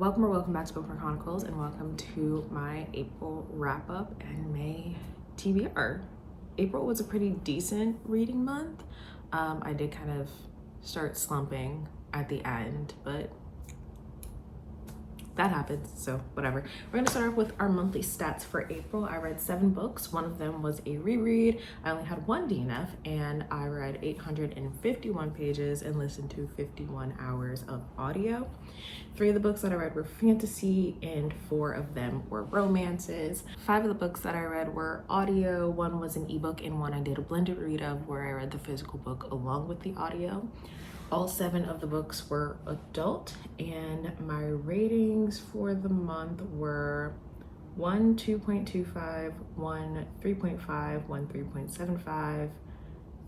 Welcome back to Bookmark Chronicles, and welcome to my April wrap up and May TBR. April was a pretty decent reading month. I did kind of start slumping at the end, but that happens, so whatever. We're gonna start off with our monthly stats for April. I read 7 books. One of them was a reread. I only had 1 DNF, and I read 851 pages and listened to 51 hours of audio. 3 of the books that I read were fantasy, and 4 of them were romances. 5 of the books that I read were audio. 1 was an ebook, and 1 I did a blended read of where I read the physical book along with the audio. All 7 of the books were adult, and my ratings for the month were 1 2.25, 1 3.5, 1 3.75,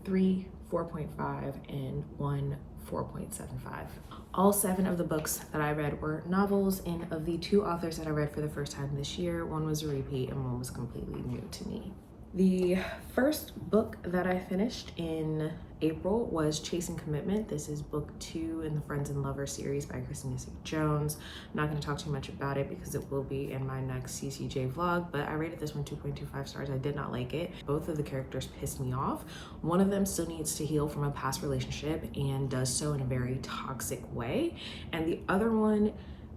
3 4.5, and 1 4.75. All 7 of the books that I read were novels, and of the 2 authors that I read for the first time this year, 1 was a repeat and 1 was completely new to me. The first book that I finished in April was Chasing Commitment. This is book 2 in the Friends and Lovers series by Christina C. Jones. I'm not going to talk too much about it because it will be in my next CCJ vlog, but I rated this one 2.25 stars. I did not like it. Both of the characters pissed me off. One of them still needs to heal from a past relationship and does so in a very toxic way, and the other one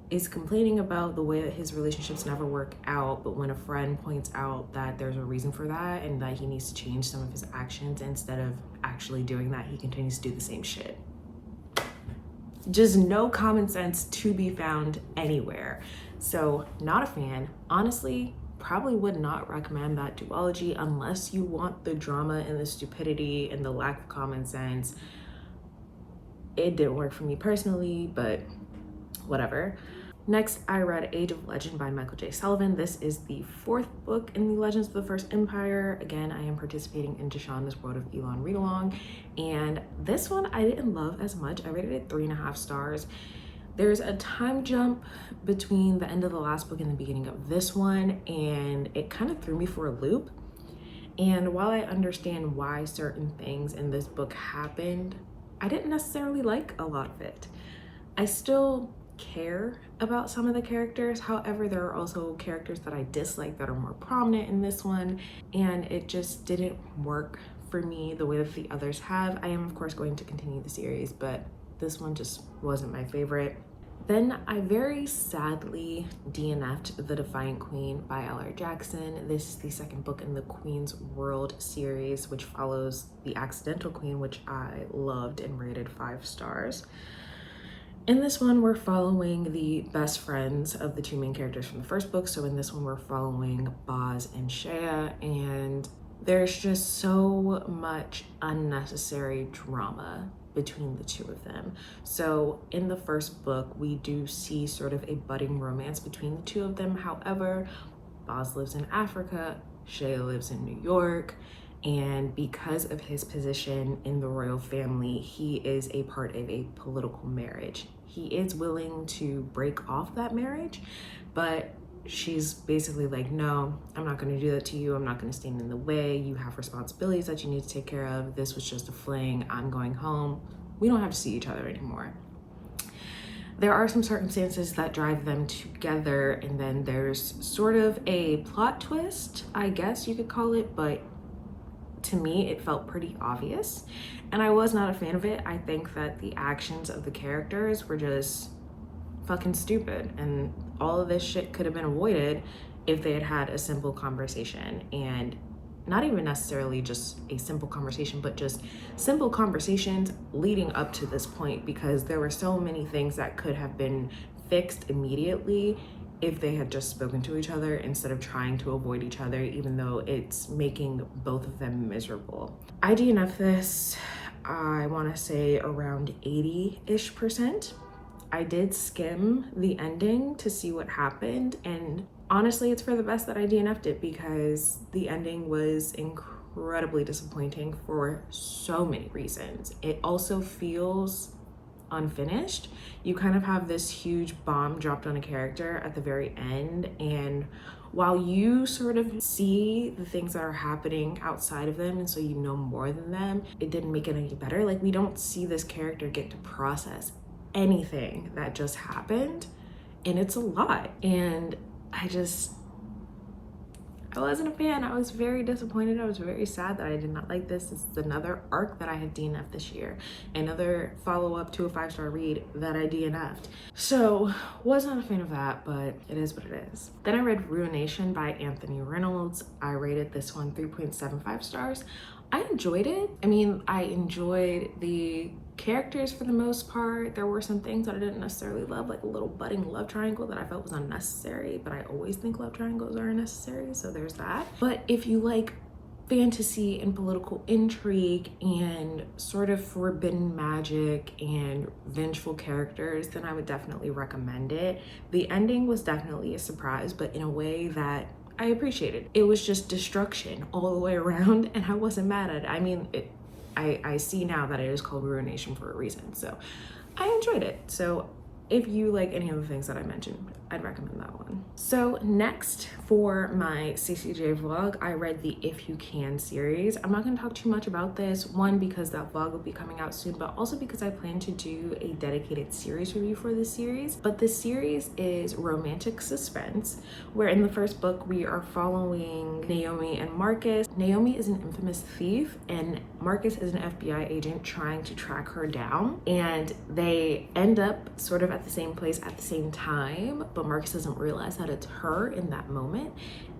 is complaining about the way that his relationships never work out, but when a friend points out that there's a reason for that and that he needs to change some of his actions, instead of actually doing that, he continues to do the same shit. Just no common sense to be found anywhere. So not a fan. Honestly, probably would not recommend that duology unless you want the drama and the stupidity and the lack of common sense. It didn't work for me personally, but whatever. Next, I read Age of Legend by Michael J. Sullivan. This is the 4th book in the Legends of the First Empire. Again, I am participating in Deshanda's World of Elon read-along, and this one I didn't love as much. I rated it 3.5 stars. There's a time jump between the end of the last book and the beginning of this one, and it kind of threw me for a loop. And while I understand why certain things in this book happened, I didn't necessarily like a lot of it. I still care about some of the characters. However, there are also characters that I dislike that are more prominent in this one, and it just didn't work for me the way that the others have. I am of course going to continue the series, but this one just wasn't my favorite. Then I very sadly DNF'd The Defiant Queen by L.R. Jackson. This is the 2nd book in the Queen's World series, which follows The Accidental Queen, which I loved and rated 5 stars. In this one, we're following the best friends of the 2 main characters from the 1st book. So in this one, we're following Boz and Shea, and there's just so much unnecessary drama between the 2 of them. So in the 1st book, we do see sort of a budding romance between the 2 of them. However, Boz lives in Africa, Shea lives in New York, and because of his position in the royal family, he is a part of a political marriage. He is willing to break off that marriage, but she's basically like, no, I'm not going to do that to you. I'm not going to stand in the way. You have responsibilities that you need to take care of. This was just a fling. I'm going home. We don't have to see each other anymore. There are some circumstances that drive them together, and then there's sort of a plot twist, I guess you could call it, but to me, it felt pretty obvious, and I was not a fan of it. I think that the actions of the characters were just fucking stupid, and all of this shit could have been avoided if they had had a simple conversation, and not even necessarily just a simple conversation, but just simple conversations leading up to this point, because there were so many things that could have been fixed immediately if they had just spoken to each other instead of trying to avoid each other, even though it's making both of them miserable. I DNF this, I want to say around 80-ish%. I did skim the ending to see what happened, and honestly, it's for the best that I DNF'd it, because the ending was incredibly disappointing for so many reasons. It also feels unfinished. You kind of have this huge bomb dropped on a character at the very end, and while you sort of see the things that are happening outside of them, and so you know more than them, it didn't make it any better. Like, we don't see this character get to process anything that just happened and it's a lot. And I wasn't a fan. I was very disappointed. I was very sad that I did not like this. This is another arc that I had DNF'd this year. Another follow-up to a 5-star read that I DNF'd. So was not a fan of that, but it is what it is. Then I read Ruination by Anthony Reynolds. I rated this one 3.75 stars. I enjoyed it. I mean, I enjoyed the characters for the most part. There were some things that I didn't necessarily love, like a little budding love triangle that I felt was unnecessary, but I always think love triangles are unnecessary, so there's that. But if you like fantasy and political intrigue and sort of forbidden magic and vengeful characters, then I would definitely recommend it. The ending was definitely a surprise, but in a way that I appreciated. It was just destruction all the way around, and I wasn't mad at it. I mean, I see now that it is called Ruination for a reason, so I enjoyed it. So if you like any of the things that I mentioned, I'd recommend that one. So next for my CCJ vlog, I read the If You Can series. I'm not gonna talk too much about this, one, because that vlog will be coming out soon, but also because I plan to do a dedicated series review for this series. But this series is romantic suspense, where in the first book, we are following Naomi and Marcus. Naomi is an infamous thief, and Marcus is an FBI agent trying to track her down, and they end up sort of at the same place at the same time, but Marcus doesn't realize that it's her in that moment.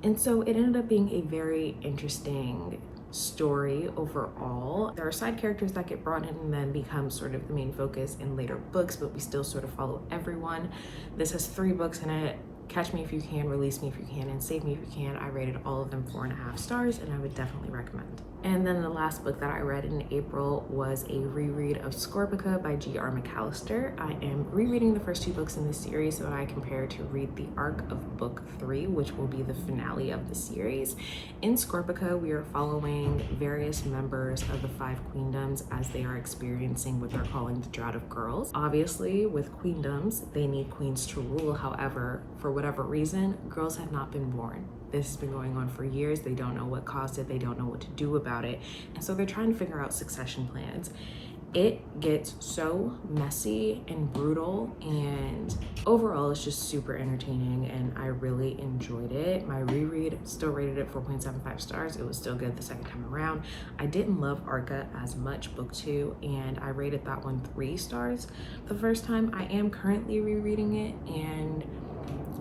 And so it ended up being a very interesting story overall. There are side characters that get brought in and then become sort of the main focus in later books, but we still sort of follow everyone. This has 3 books in it: Catch Me If You Can, Release Me If You Can, and Save Me If You Can. I rated all of them 4.5 stars, and I would definitely recommend. And then the last book that I read in April was a reread of Scorpica by G.R. McAllister. I am rereading the first 2 books in this series so that I can prepare to read the arc of book 3, which will be the finale of the series. In Scorpica, we are following various members of the 5 queendoms as they are experiencing what they're calling the Drought of Girls. Obviously, with queendoms, they need queens to rule. However, for whatever reason, girls have not been born. This has been going on for years. They don't know what caused it. They don't know what to do about it. And so they're trying to figure out succession plans. It gets so messy and brutal, and overall it's just super entertaining, and I really enjoyed it. My reread still rated it 4.75 stars. It was still good the second time around. I didn't love Arca as much, book 2, and I rated that one 3 stars the first time. I am currently rereading it, and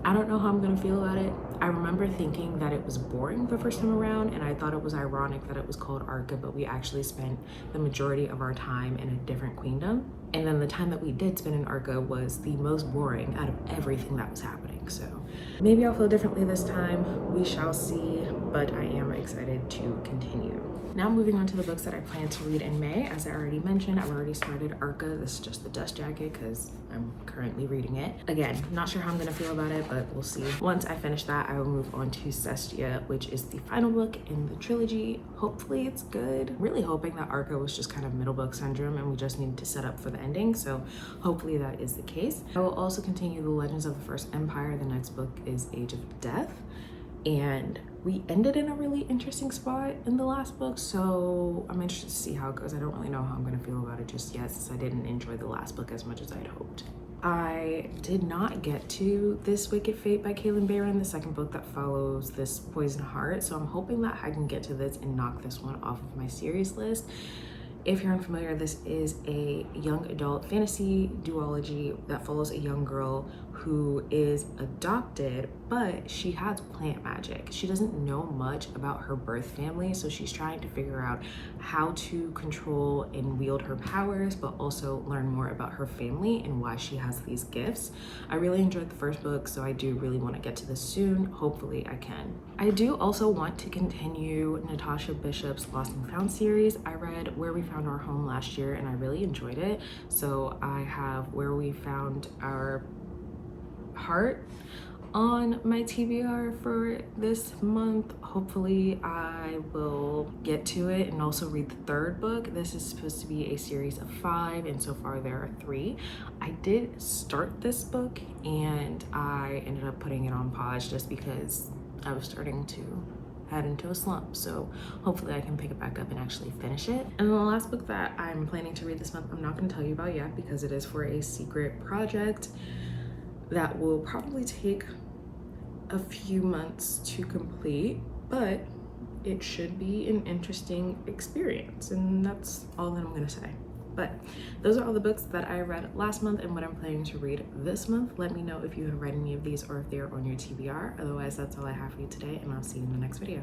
I don't know how I'm gonna feel about it. I remember thinking that it was boring the first time around, and I thought it was ironic that it was called Arca, but we actually spent the majority of our time in a different queendom. And then the time that we did spend in Arca was the most boring out of everything that was happening. So maybe I'll feel differently this time. We shall see, but I am excited to continue. Now moving on to the books that I plan to read in May. As I already mentioned, I've already started Arca. This is just the dust jacket because I'm currently reading it. Again, not sure how I'm gonna feel about it, but we'll see. Once I finish that, I will move on to Cestia, which is the final book in the trilogy. Hopefully it's good. I'm really hoping that Arca was just kind of middle book syndrome and we just needed to set up for the ending, so hopefully that is the case. I will also continue the Legends of the First Empire. The next book is Age of Death, and we ended in a really interesting spot in the last book, so I'm interested to see how it goes. I don't really know how I'm gonna feel about it just yet, since I didn't enjoy the last book as much as I'd hoped. I did not get to This Wicked Fate by Caitlin Barron, the second book that follows this Poison Heart, so I'm hoping that I can get to this and knock this one off of my series list. If you're unfamiliar, this is a young adult fantasy duology that follows a young girl who is adopted, but she has plant magic. She doesn't know much about her birth family, so she's trying to figure out how to control and wield her powers, but also learn more about her family and why she has these gifts. I really enjoyed the first book, so I do really want to get to this soon. Hopefully I can. I do also want to continue Natasha Bishop's Lost and Found series. I read Where We Found Our Home last year and I really enjoyed it. So I have Where We Found Our Heart on my TBR for this month. Hopefully I will get to it and also read the third book. This is supposed to be a series of 5, and so far there are 3. I did start this book and I ended up putting it on pause just because I was starting to head into a slump, so hopefully I can pick it back up and actually finish it. And the last book that I'm planning to read this month, I'm not going to tell you about yet because it is for a secret project. that will probably take a few months to complete, but it should be an interesting experience, and that's all that I'm gonna say. But those are all the books that I read last month and what I'm planning to read this month. Let me know if you have read any of these or if they're on your TBR. Otherwise, that's all I have for you today, and I'll see you in the next video.